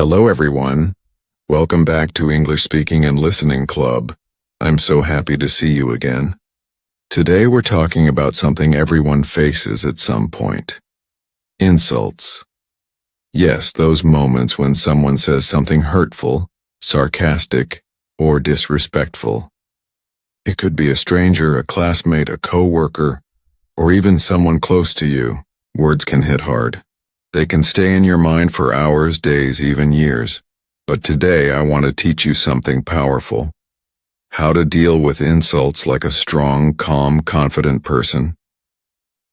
Hello everyone. Welcome back to English Speaking and Listening Club. I'm so happy to see you again. Today we're talking about something everyone faces at some point. Insults. Yes, those moments when someone says something hurtful, sarcastic, or disrespectful. It could be a stranger, a classmate, a coworker, or even someone close to you. Words can hit hard. They can stay in your mind for hours, days, even years. But today I want to teach you something powerful. How to deal with insults like a strong, calm, confident person.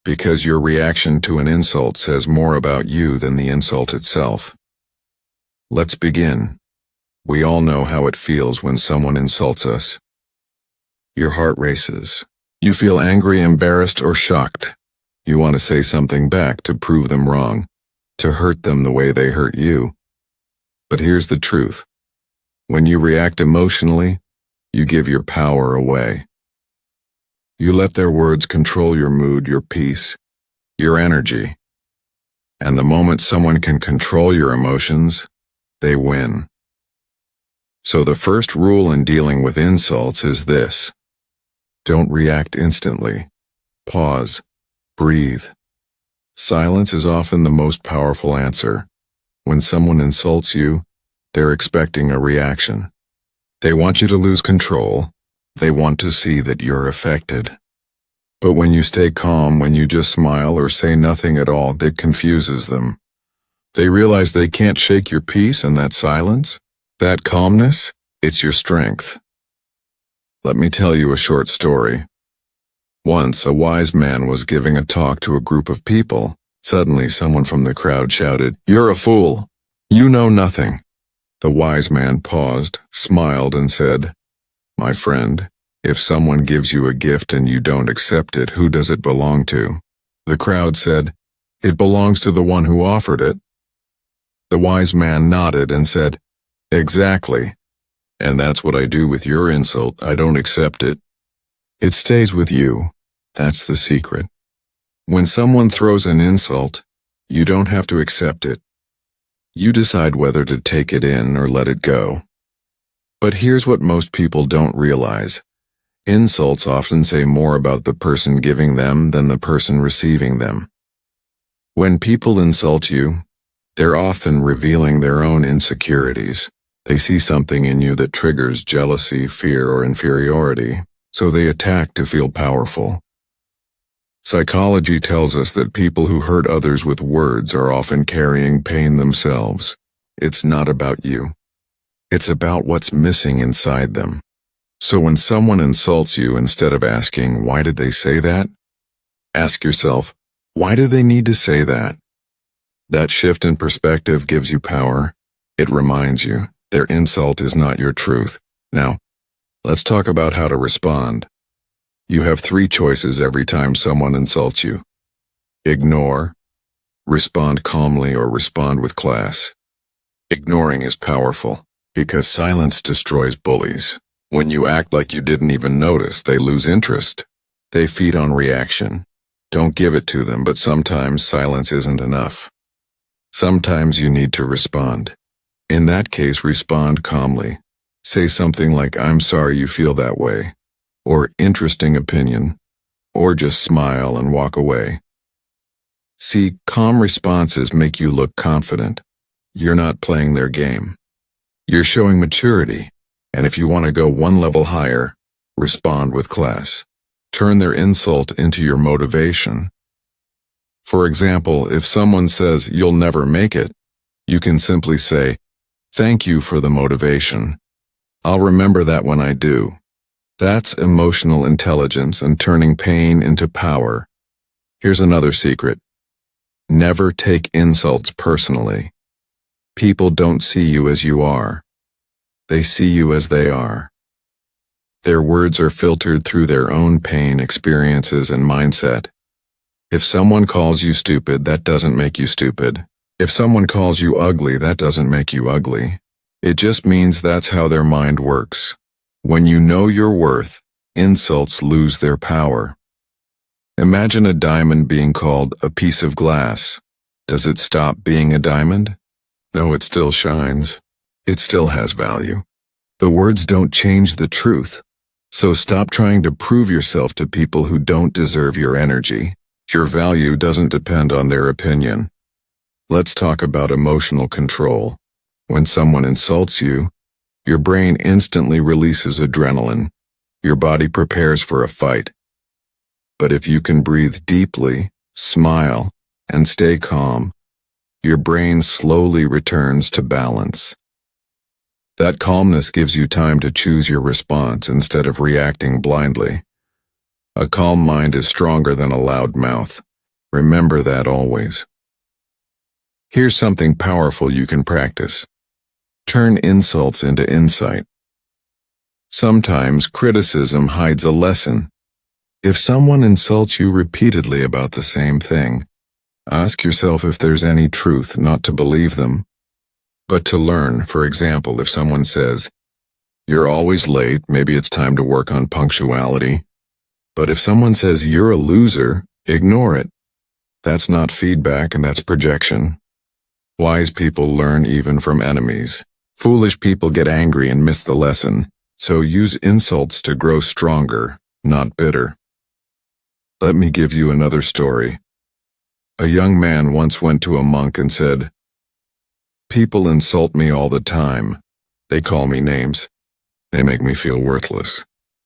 Because your reaction to an insult says more about you than the insult itself. Let's begin. We all know how it feels when someone insults us. Your heart races. You feel angry, embarrassed, or shocked. You want to say something back to prove them wrong, to hurt them the way they hurt you. But here's the truth. When you react emotionally, you give your power away. You let their words control your mood, your peace, your energy. And the moment someone can control your emotions, they win. So the first rule in dealing with insults is this. Don't react instantly. Pause. Breathe. Silence is often the most powerful answer. When someone insults you, they're expecting a reaction. They want you to lose control. They want to see that you're affected. But when you stay calm, when you just smile or say nothing at all, it confuses them. They realize they can't shake your peace, and that silence, that calmness, it's your strength. Let me tell you a short story. Once, a wise man was giving a talk to a group of people. Suddenly, someone from the crowd shouted, "You're a fool! You know nothing!" The wise man paused, smiled, and said, "My friend, if someone gives you a gift and you don't accept it, who does it belong to?" The crowd said, "It belongs to the one who offered it." The wise man nodded and said, "Exactly. And that's what I do with your insult. I don't accept it. It stays with you. That's the secret. When someone throws an insult, you don't have to accept it. You decide whether to take it in or let it go. But here's what most people don't realize. Insults often say more about the person giving them than the person receiving them. When people insult you, they're often revealing their own insecurities. They see something in you that triggers jealousy, fear, or inferiority, so they attack to feel powerful. Psychology tells us that people who hurt others with words are often carrying pain themselves. It's not about you. It's about what's missing inside them. So when someone insults you, instead of asking, "Why did they say that?" ask yourself, "Why do they need to say that?" That shift in perspective gives you power. It reminds you their insult is not your truth. Now, let's talk about how to respond. You have 3 choices every time someone insults you. Ignore, respond calmly, or respond with class. Ignoring is powerful, because silence destroys bullies. When you act like you didn't even notice, they lose interest. They feed on reaction. Don't give it to them, but sometimes silence isn't enough. Sometimes you need to respond. In that case, respond calmly. Say something like, "I'm sorry you feel that way," or "interesting opinion," or just smile and walk away. See, calm responses make you look confident. You're not playing their game. You're showing maturity, and if you want to go one level higher, respond with class. Turn their insult into your motivation. For example, if someone says, "You'll never make it," you can simply say, "Thank you for the motivation. I'll remember that when I do." That's emotional intelligence and turning pain into power. Here's another secret. Never take insults personally. People don't see you as you are. They see you as they are. Their words are filtered through their own pain, experiences, and mindset. If someone calls you stupid, that doesn't make you stupid. If someone calls you ugly, that doesn't make you ugly. It just means that's how their mind works. When you know your worth, insults lose their power. Imagine a diamond being called a piece of glass. Does it stop being a diamond? No, it still shines. It still has value. The words don't change the truth. So stop trying to prove yourself to people who don't deserve your energy. Your value doesn't depend on their opinion. Let's talk about emotional control. When someone insults you, your brain instantly releases adrenaline. Your body prepares for a fight. But if you can breathe deeply, smile, and stay calm, your brain slowly returns to balance. That calmness gives you time to choose your response instead of reacting blindly. A calm mind is stronger than a loud mouth. Remember that always. Here's something powerful you can practice. Turn insults into insight. Sometimes criticism hides a lesson. If someone insults you repeatedly about the same thing, ask yourself if there's any truth, not to believe them, but to learn. For example, if someone says, "You're always late, maybe it's time to work on punctuality." But if someone says, "You're a loser," ignore it. That's not feedback, and that's projection. Wise people learn even from enemies. Foolish people get angry and miss the lesson, so use insults to grow stronger, not bitter. Let me give you another story. A young man once went to a monk and said, "People insult me all the time. They call me names. They make me feel worthless.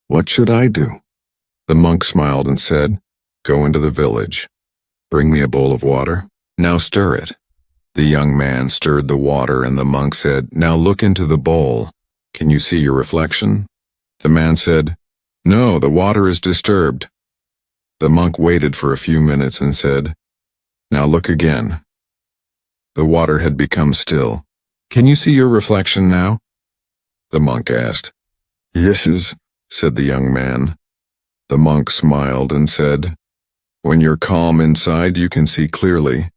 What should I do?" The monk smiled and said, "Go into the village. Bring me a bowl of water. Now stir it." The young man stirred the water, and the monk said, "Now look into the bowl. Can you see your reflection?" The man said, "No, the water is disturbed." The monk waited for a few minutes and said, "Now look again." The water had become still. "Can you see your reflection now?" The monk asked. "Yes," said the young man. The monk smiled and said, "When you're calm inside, you can see clearly.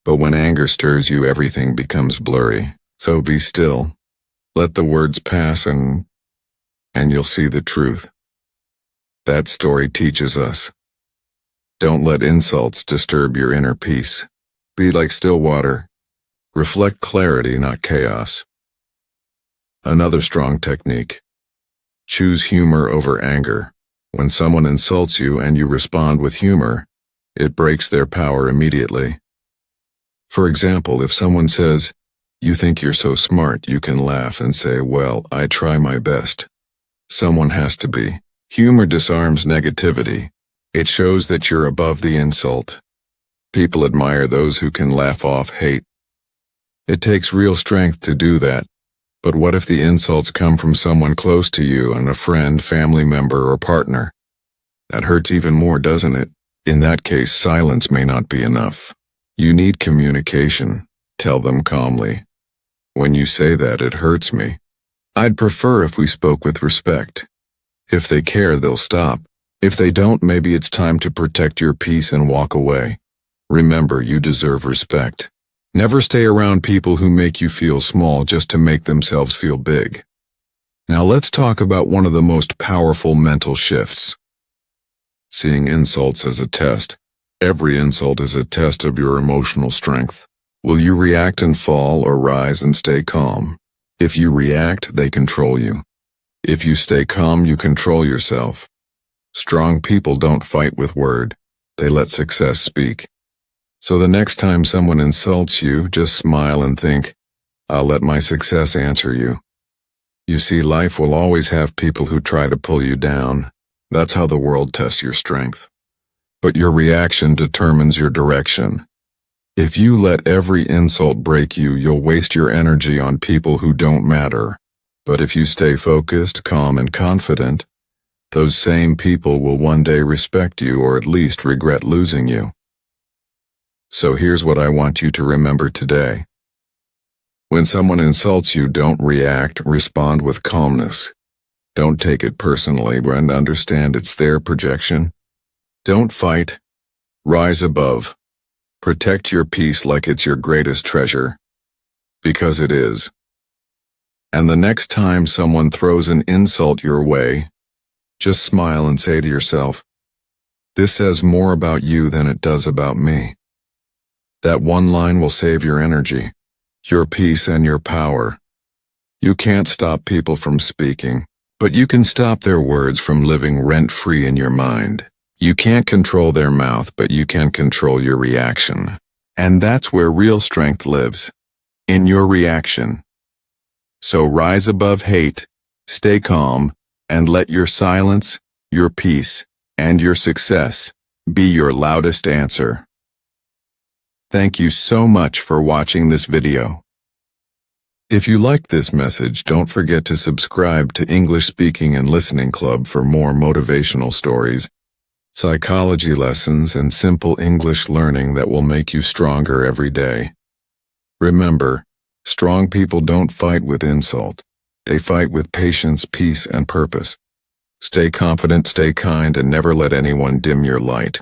But when anger stirs you, everything becomes blurry. So be still. Let the words pass and you'll see the truth." That story teaches us. Don't let insults disturb your inner peace. Be like still water. Reflect clarity, not chaos. Another strong technique. Choose humor over anger. When someone insults you and you respond with humor, it breaks their power immediately. For example, if someone says, "You think you're so smart," you can laugh and say, "Well, I try my best." Someone has to be. Humor disarms negativity. It shows that you're above the insult. People admire those who can laugh off hate. It takes real strength to do that. But what if the insults come from someone close to you, and a friend, family member, or partner? That hurts even more, doesn't it? In that case, silence may not be enough. You need communication. Tell them calmly, "When you say that, it hurts me. I'd prefer if we spoke with respect." If they care, they'll stop. If they don't, maybe it's time to protect your peace and walk away. Remember, you deserve respect. Never stay around people who make you feel small just to make themselves feel big. Now let's talk about one of the most powerful mental shifts. Seeing insults as a test. Every insult is a test of your emotional strength. Will you react and fall, or rise and stay calm? If you react, they control you. If you stay calm, you control yourself. Strong people don't fight with word. They let success speak. So the next time someone insults you, just smile and think, "I'll let my success answer you." You see, life will always have people who try to pull you down. That's how the world tests your strength. But your reaction determines your direction. If you let every insult break you, you'll waste your energy on people who don't matter. But if you stay focused, calm, and confident, those same people will one day respect you, or at least regret losing you. So here's what I want you to remember today. When someone insults you, don't react, respond with calmness. Don't take it personally, and understand it's their projection. Don't fight. Rise above. Protect your peace like it's your greatest treasure. Because it is. And the next time someone throws an insult your way, just smile and say to yourself, "This says more about you than it does about me." That one line will save your energy. your peace and your power. You can't stop people from speaking, but you can stop their words from living rent-free in your mind. You can't control their mouth, but you can control your reaction. And that's where real strength lives, in your reaction. So rise above hate, stay calm, and let your silence, your peace, and your success be your loudest answer. Thank you so much for watching this video. If you liked this message, don't forget to subscribe to English Speaking and Listening Club for more motivational stories, psychology lessons, and simple English learning that will make you stronger every day. Remember, strong people don't fight with insult. They fight with patience, peace, and purpose. Stay confident, stay kind, and never let anyone dim your light.